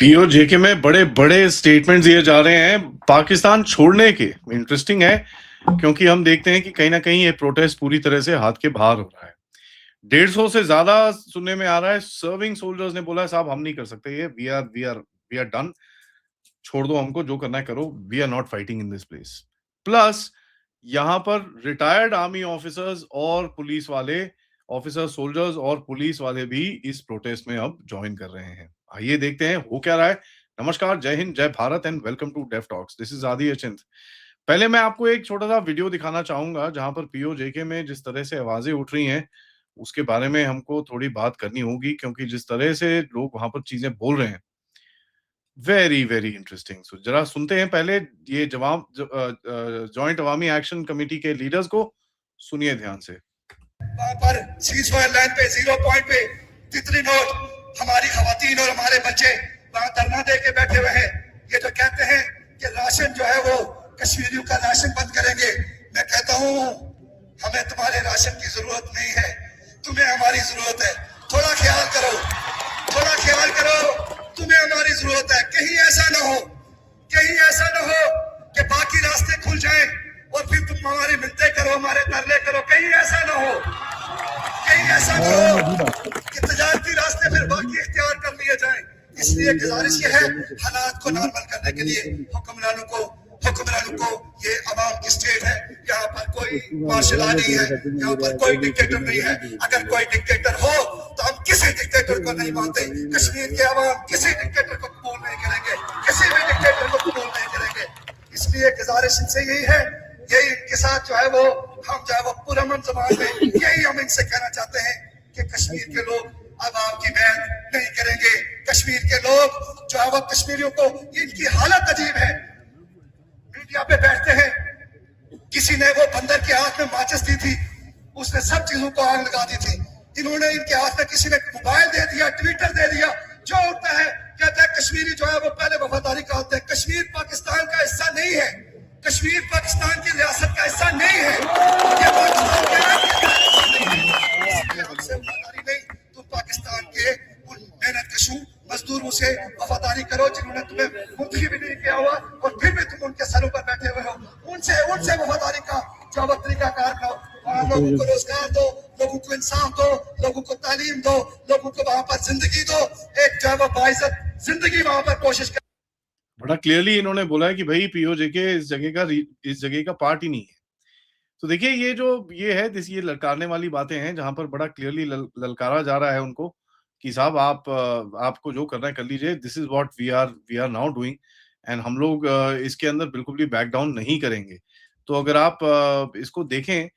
PoJK में बड़े बड़े स्टेटमेंट्स दिए जा रहे हैं पाकिस्तान छोड़ने के। इंटरेस्टिंग है क्योंकि हम देखते हैं कि कहीं ना कहीं ये प्रोटेस्ट पूरी तरह से हाथ के बाहर हो रहा है। 150 से ज्यादा सुनने में आ रहा है। सर्विंग सोल्जर्स ने बोला है साहब हम नहीं कर सकते ये, वी आर डन, छोड़ दो हमको, जो करना है करो, we are not fighting in this place. Plus यहाँ पर रिटायर्ड आर्मी ऑफिसर्स और पुलिस वाले, ऑफिसर सोल्जर्स और पुलिस वाले भी इस प्रोटेस्ट में अब ज्वाइन कर रहे हैं। आइए देखते हैं हो क्या रहा है। नमस्कार, जय हिंद, जय Bharat and welcome to Def Talks. This is Aadi Achint. पहले मैं आपको एक छोटा सा वीडियो दिखाना चाहूंगा जहां पर पीओजेके में जिस तरह से आवाजें उठ रही हैं उसके बारे में हमको थोड़ी बात करनी होगी, क्योंकि जिस तरह से लोग वहां पर चीजें बोल रहे हैं, वेरी वेरी इंटरेस्टिंग। सो जरा सुनते हैं पहले ये जवाब जॉइंट अवामी एक्शन कमेटी के लीडर्स को, सुनिए ध्यान से। वहां पर सीजफायर लाइन पे 0 पॉइंट पे तितली नोट हमारी खवातीन और हमारे बच्चे वहां धरना दे के बैठे हुए हैं। ये जो कहते हैं कि राशन जो है वो कश्मीरियों का राशन बंद करेंगे, मैं कहता हूँ हमें तुम्हारे राशन की जरूरत नहीं है, तुम्हें हमारी जरूरत है। थोड़ा ख्याल करो, थोड़ा ख्याल करो, तुम्हें हमारी जरूरत है। कहीं ऐसा ना हो, कहीं ऐसा ना हो कि बाकी रास्ते खुल जाएं और फिर तुम हमारी मिलते करो, हमारे तरले करो। कहीं ऐसा ना हो, कहीं ऐसा ना हो कि तजारती रास्ते फिर बाकी इख्तियार कर लिए जाएं। इसलिए गुजारिश ये है, हालात को नॉर्मल करने के लिए हुक्मरानों को ये अवाम की स्टेट है, यहाँ पर कोई मार्शल लॉ नहीं है, यहाँ पर कोई डिक्टेटर नहीं है। अगर कोई डिक्टेटर हो तो हम किसी डिक्टेटर को नहीं मानते। कश्मीर के अवाम किसी डिक्टेटर को कबूल नहीं करेंगे, किसी भी डिक्टेटर को कबूल नहीं करेंगे। इसलिए गुजारिश इनसे यही है, यही इनके साथ जो है वो हम जो है वो पुरअमन ज़बान में यही हम इनसे कहना चाहते हैं कि कश्मीर के लोग अब आपकी बैत नहीं करेंगे। कश्मीर के लोग जो है वो कश्मीरियों को, इनकी हालत अजीब है। मीडिया पे बैठते हैं, किसी ने वो बंदर के हाथ में माचिस दी थी, उसने सब चीजों को आग लगा दी थी। इन्होंने इनके हाथ में किसी ने मोबाइल दे दिया, ट्विटर दे दिया, जो होता है कहता है कश्मीरी जो है वो पहले वफादारी का होता है। कश्मीर पाकिस्तान का हिस्सा नहीं है, कश्मीर पाकिस्तान की रियासत का हिस्सा नहीं है, ये पाकिस्तान का हमसे वफादारी नहीं। तुम पाकिस्तान के उन मेहनत कशू मजदूरों से वफादारी करो जिन्होंने तुम्हें मुंतखब भी नहीं किया हुआ और फिर भी तुम उनके सरों पर बैठे हुए हो। उनसे वफादारी का जो तरीका कार करो। लोगों को रोजगार दो, लोगों को इंसाफ दो, लोगों को तालीम दो, लोगों को वहां पर जिंदगी दो, एक जो है वो बाइज्जत जिंदगी वहां पर कोशिश कर। बड़ा क्लियरली इन्होंने बोला है कि भाई पीओजेके इस जगह का पार्ट ही नहीं है। तो देखिए ये जो ये है ये ललकारने वाली बातें हैं जहां पर बड़ा क्लियरली ललकारा जा रहा है उनको कि साहब आपको जो करना है कर लीजिए। This is what we are now doing and हम लोग इसके अंदर बिल्कुल भी बैक डाउन नहीं करेंगे। तो अगर आप इसको देखें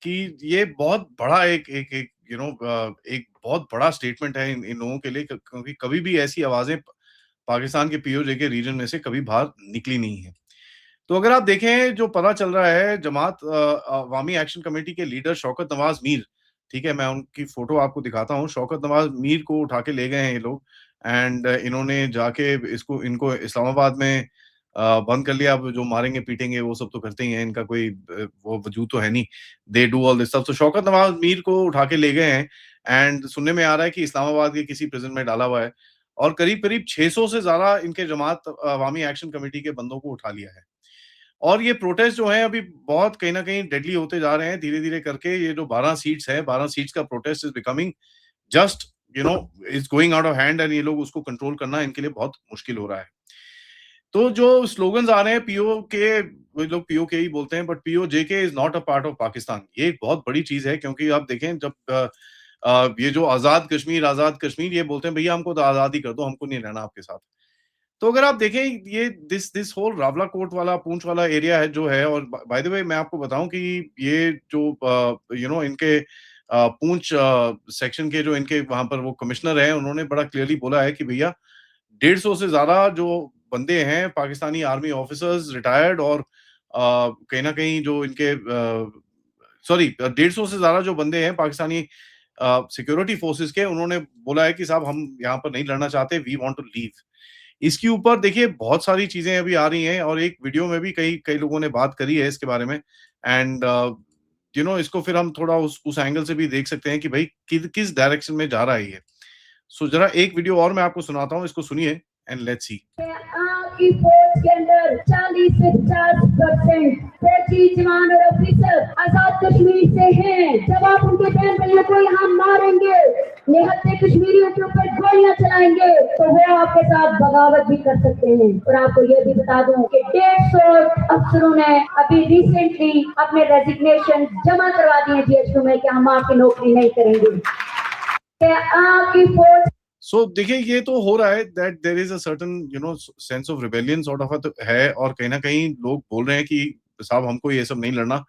कि ये बहुत बड़ा एक एक बहुत बड़ा स्टेटमेंट है इन लोगों के लिए, क्योंकि कभी भी ऐसी आवाजें पाकिस्तान के पीओजे रीजन में से कभी बाहर निकली नहीं है। तो अगर आप देखें जो पता चल रहा है, जमात अवामी एक्शन कमेटी के लीडर शौकत नवाज मीर, ठीक है, मैं उनकी फोटो आपको दिखाता हूँ। शौकत नवाज मीर को उठा के ले गए हैं ये लोग एंड इन्होंने जाके इनको इस्लामाबाद में बंद कर लिया। अब जो मारेंगे पीटेंगे वो सब तो करते ही हैं, इनका कोई वो वजूद तो है नहीं। They do all this stuff. तो शौकत नवाज मीर को उठा के ले गए हैं एंड सुनने में आ रहा है कि इस्लामाबाद के किसी प्रिजन में डाला हुआ है और करीब करीब 600 से ज्यादा इनके जमात अवामी एक्शन कमेटी के बंदों को उठा लिया है। और ये प्रोटेस्ट जो है अभी बहुत कहीं ना कहीं डेडली होते जा रहे हैं धीरे धीरे करके। ये जो 12 सीट्स है, 12 सीट्स का protest is becoming just is going out of hand and ये लोग उसको कंट्रोल करना इनके लिए बहुत मुश्किल हो रहा है। तो जो स्लोगन्स आ रहे हैं पीओ के, वो लोग पीओ के ही बोलते हैं, but PO JK is not a part of Pakistan. ये एक बहुत बड़ी चीज है, क्योंकि आप देखें जब ये जो आजाद कश्मीर ये बोलते हैं भैया हमको तो आजादी कर दो, हमको नहीं रहना आपके साथ। तो अगर आप देखें ये दिस होल रावला कोट वाला, पूंछ वाला एरिया है जो है, और बाय द वे मैं आपको बताऊं कि ये जो इनके पूंछ सेक्शन के जो इनके वहां पर वो कमिश्नर है, उन्होंने बड़ा क्लियरली बोला है कि भैया 150 से ज्यादा जो बंदे हैं पाकिस्तानी आर्मी ऑफिसर्स रिटायर्ड और कहीं ना कहीं जो इनके 150 से ज्यादा जो बंदे हैं पाकिस्तानी सिक्योरिटी फोर्सेस के, उन्होंने बोला है कि साहब हम यहाँ पर नहीं लड़ना चाहते, वी वांट टू लीव। इसके ऊपर देखिए बहुत सारी चीजें अभी आ रही हैं और एक वीडियो में भी कई कई लोगों ने बात करी है इसके बारे में एंड इसको फिर हम थोड़ा उस एंगल से भी देख सकते हैं कि भाई किस डायरेक्शन में जा रहा है ये। सो जरा एक वीडियो और मैं आपको सुनाता हूँ, इसको सुनिए एंड लेट्स सी। आपकी फौज के अंदर 40 से 50% फौजी जवान और ऑफिसर आजाद कश्मीर से हैं। जब आप उनके बहन भाइयों को यहाँ मारेंगे, निहत्थे कश्मीरियों के ऊपर गोलियां चलाएंगे, तो वो आपके साथ बगावत भी कर सकते हैं। और आपको ये भी बता दूं कि 150 अफसरों ने अभी रिसेंटली अपने रेजिग्नेशन जमा करवा दिए GHQ में कि हम आपकी नौकरी नहीं करेंगे। आपकी फौज सो देखिए ये तो हो रहा है that there is a certain sense of rebellion sort of है, और कहीं ना कहीं लोग बोल रहे हैं कि साहब हमको ये सब नहीं लड़ना,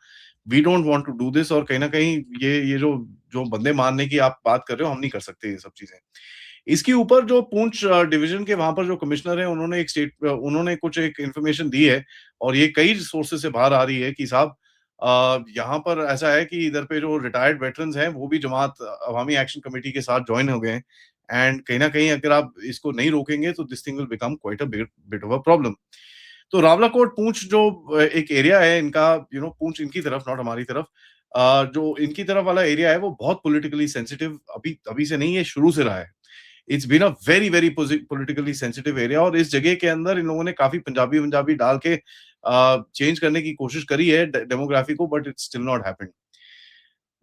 we don't want to do this, और कहीं ना कहीं ये जो जो बंदे मारने की आप बात कर रहे हो, हम नहीं कर सकते ये सब चीजें। इसके ऊपर जो पुंछ डिवीजन के वहां पर जो कमिश्नर है, उन्होंने कुछ एक इन्फॉर्मेशन दी है, और ये कई सोर्सेज से बाहर आ रही है कि साहब यहाँ पर ऐसा है कि इधर पे जो रिटायर्ड वेटरन्स हैं वो भी जमात अवामी एक्शन कमेटी के साथ ज्वाइन हो गए हैं, एंड कहीं ना कहीं अगर आप इसको नहीं रोकेंगे तो this thing will become quite a bit of a problem. तो रावलाकोट पूंछ जो एक एरिया है इनका, पूंछ इनकी तरफ, नॉट हमारी तरफ, जो इनकी तरफ वाला एरिया है वो बहुत पॉलिटिकली सेंसिटिव अभी से नहीं है, शुरू से रहा है। It's been a very very politically sensitive area, और इस जगह के अंदर इन लोगों ने काफी पंजाबी डाल के चेंज करने की कोशिश करी है डेमोग्राफी को, but it's still not happened.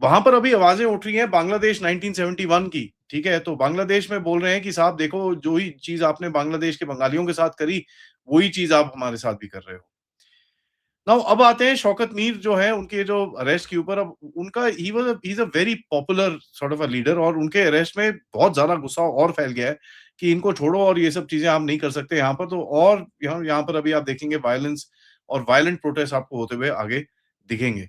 वहां पर अभी आवाजें उठ रही हैं बांग्लादेश 1971 की, ठीक है, तो बांग्लादेश में बोल रहे हैं कि साहब देखो, जो ही चीज आपने बांग्लादेश के बंगालियों के साथ करी, वही चीज आप हमारे साथ भी कर रहे हो। नाउ अब आते हैं शौकत मीर जो है, उनके जो अरेस्ट के ऊपर। अब उनका he is a very popular sort of a leader, और उनके अरेस्ट में बहुत ज्यादा गुस्सा और फैल गया है कि इनको छोड़ो और ये सब चीजें आप नहीं कर सकते यहाँ पर। तो और यहाँ पर अभी आप देखेंगे वायलेंस और वायलेंट प्रोटेस्ट आपको होते हुए आगे दिखेंगे।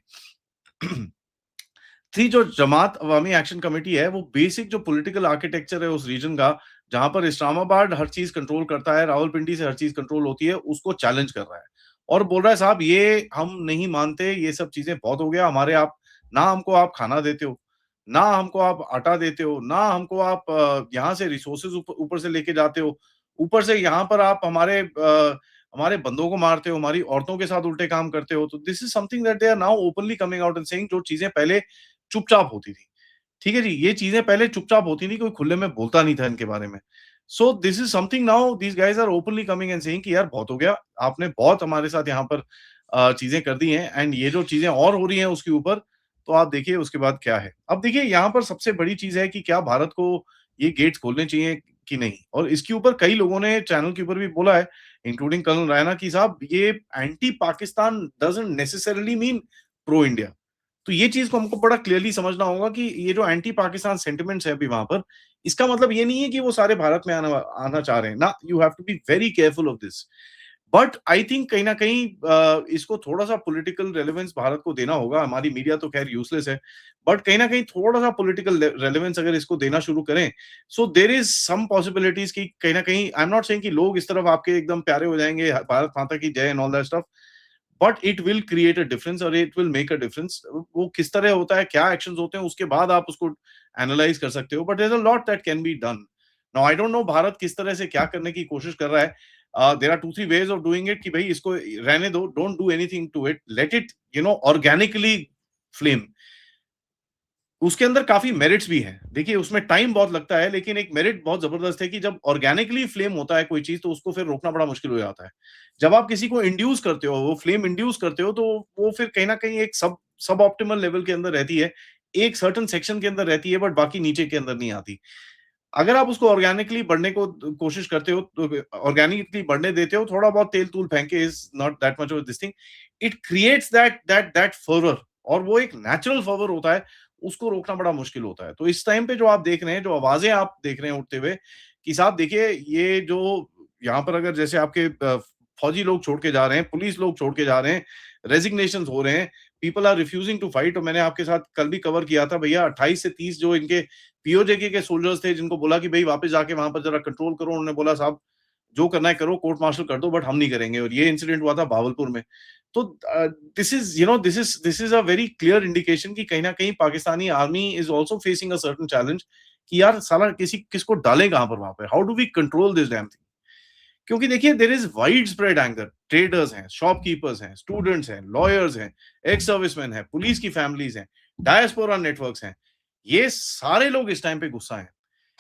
थी जो जमात अवामी एक्शन कमेटी है, वो बेसिक जो पॉलिटिकल आर्किटेक्चर है उस रीजन का, जहां पर इस्लामाबाद हर चीज कंट्रोल करता है, रावलपिंडी से हर चीज कंट्रोल होती है, उसको चैलेंज कर रहा है और बोल रहा है साहब ये हम नहीं मानते, ये सब चीजें बहुत हो गया हमारे। आप ना हमको आप खाना देते हो, ना हमको आप आटा देते हो, ना हमको आप यहाँ से रिसोर्सेज ऊपर से लेके जाते हो, ऊपर से यहाँ पर आप हमारे बंदों को मारते हो, हमारी औरतों के साथ उल्टे काम करते हो। तो this is something that they are now openly coming out and saying, जो चीजें पहले चुपचाप होती थी। ठीक है जी, ये चीजें पहले चुपचाप होती थी, कोई खुले में बोलता नहीं था इनके बारे में। So this is something now these guys are openly coming and saying कि यार बहुत हो गया, आपने बहुत हमारे साथ यहाँ पर चीजें कर दी हैं, एंड ये जो चीजें और हो रही हैं उसके ऊपर, तो आप देखिए उसके बाद क्या है। अब देखिए यहाँ पर सबसे बड़ी चीज है कि क्या भारत को ये गेट्स खोलने चाहिए कि नहीं, और इसके ऊपर कई लोगों ने चैनल के ऊपर भी बोला है, इंक्लूडिंग कर्नल रैना, की साहब ये anti Pakistan doesn't necessarily mean pro India. तो ये चीज को हमको बड़ा क्लियरली समझना होगा कि ये जो एंटी पाकिस्तान सेंटिमेंट्स है अभी वहां पर, इसका मतलब ये नहीं है कि वो सारे भारत में आना चाह रहे हैं ना। You have to be very careful of this, but I think कहीं ना कहीं इसको थोड़ा सा पॉलिटिकल रेलेवेंस भारत को देना होगा। हमारी मीडिया तो खैर यूजलेस है, बट कहीं ना कहीं थोड़ा सा पॉलिटिकल रेलेवेंस अगर इसको देना शुरू करें, सो देर इज सम पॉसिबिलिटीज कि कहीं ना कहीं, आई एम नॉट सेइंग कि लोग इस तरफ आपके एकदम प्यारे हो जाएंगे, भारत माता की जय and all that stuff, but it will create a difference और it will make a difference. वो किस तरह होता है, क्या एक्शंस होते हैं, उसके बाद आप उसको एनालाइज कर सकते हो, but there is a lot that can be done. Now I don't know Bharat किस तरह से क्या करने की कोशिश कर रहा है। There are 2-3 ways of doing it कि भाई इसको रहने दो, don't do anything to it, let it organically flame. उसके अंदर काफी मेरिट्स भी हैं। देखिए उसमें टाइम बहुत लगता है, लेकिन एक मेरिट बहुत जबरदस्त है कि जब ऑर्गेनिकली फ्लेम होता है कोई चीज, तो उसको फिर रोकना बड़ा मुश्किल हो जाता है। जब आप किसी को इंड्यूस करते हो, वो फ्लेम इंड्यूस करते हो, तो वो फिर कहीं ना कहीं एक सब ऑप्टिमल लेवल के अंदर रहती है, एक सर्टन सेक्शन के अंदर रहती है, बट बाकी नीचे के अंदर नहीं आती। अगर आप उसको ऑर्गेनिकली बढ़ने को कोशिश करते हो, तो ऑर्गेनिकली बढ़ने देते हो, थोड़ा बहुत तेल तूल फेंके, is not that much of this thing, it creates that fervour, और वो एक नेचुरल फर्वर होता है, उसको रोकना बड़ा मुश्किल होता है। तो इस टाइम पे जो आप देख रहे हैं, जो आवाजें आप देख रहे हैं उठते हुए, कि साहब देखिए ये जो यहाँ पर अगर जैसे आपके फौजी लोग छोड़ के जा रहे हैं, पुलिस लोग छोड़ के जा रहे हैं, रेजिग्नेशन हो रहे हैं, people are refusing to fight. और मैंने आपके साथ कल भी कवर किया था भैया, 28 से 30 जो इनके पीओजेके के सोल्जर्स थे, जिनको बोला कि भाई वापस जाके वहां पर जरा कंट्रोल करो, उन्होंने बोला साहब जो करना है करो, कोर्ट मार्शल कर दो, बट हम नहीं करेंगे। और ये इंसिडेंट हुआ था भावलपुर में। तो this is a very clear indication कि कहीं ना कहीं Pakistani army is also facing a certain challenge कि यार साला किसको डालें कहां पर वहां पे, how do we control this damn thing. क्योंकि देखिए there is widespread anger, traders हैं, शॉपकीपर्स हैं, स्टूडेंट्स हैं, लॉयर्स हैं, एक्स सर्विसमैन हैं, पुलिस की फैमिलीज हैं, डायस्पोरा नेटवर्क्स हैं, ये सारे लोग इस टाइम पे गुस्सा हैं।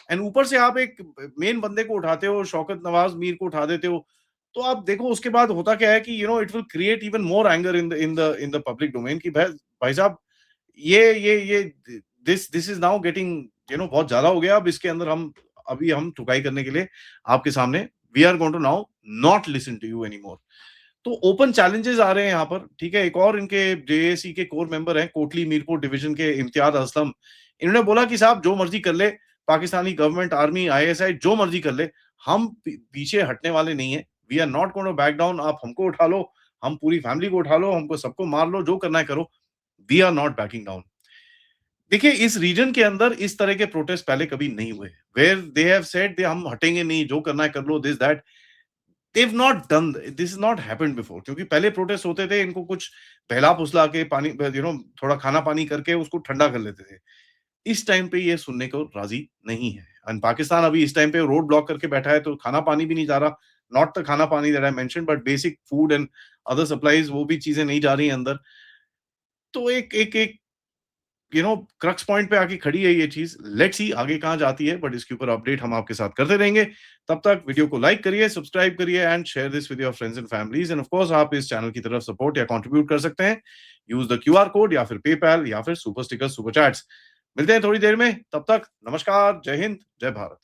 एंड ऊपर से आप एक मेन बंदे को उठाते हो, शौकत नवाज मीर को उठा देते हो, तो आप देखो उसके बाद होता क्या है कि it will create even more anger in the public domain कि भाई भाई साहब ये दिस इज नाउ गेटिंग बहुत ज्यादा हो गया। अब इसके अंदर हम ठुकाई करने के लिए आपके सामने we are going to now not listen to you any more. तो ओपन चैलेंजेस आ रहे हैं यहाँ पर, ठीक है। एक और इनके जेएसी के कोर मेंबर हैं, कोटली मीरपुर डिवीजन के इम्तियाज असलम। इन्होंने बोला कि साहब जो मर्जी कर ले, पाकिस्तानी गवर्नमेंट, आर्मी, आईएसआई जो मर्जी कर ले, हम पीछे हटने वाले नहीं है। We are not going to back down. आप हमको उठा लो, हम पूरी फैमिली को उठा लो, हमको सबको मार लो, जो करना है करो, we are not backing down. देखिए इस रीजन के अंदर इस तरह के प्रोटेस्ट पहले कभी नहीं हुए, वेयर दे हैव सेड हम हटेंगे नहीं, जो करना है कर लो, this that. they've not done this is not happened before, क्योंकि पहले प्रोटेस्ट होते थे, इनको कुछ बहला फुसला के पानी थोड़ा खाना पानी करके उसको ठंडा कर लेते थे। इस टाइम पे ये सुनने को राजी नहीं है। एंड पाकिस्तान अभी इस टाइम पे रोड ब्लॉक करके बैठा है, तो खाना पानी भी नहीं जा रहा। नॉट द खाना पानी that I mention, but basic food and other supplies, वो भी चीजें नहीं जा रही हैं अंदर। तो एक एक एक क्रक्स पॉइंट पे आके खड़ी है ये चीज। लेट्स सी आगे कहां जाती है, बट इसके ऊपर अपडेट हम आपके साथ करते रहेंगे। तब तक वीडियो को लाइक करिए, सब्सक्राइब करिए and share this with your friends and families. End of course आप इस चैनल की तरफ सपोर्ट या कंट्रीब्यूट कर सकते हैं, यूज द क्यूआर कोड या फिर पेपैल या फिर सुपर स्टिकर, सुपर चैट्स। मिलते हैं थोड़ी देर में, तब तक नमस्कार, जय हिंद, जय भारत।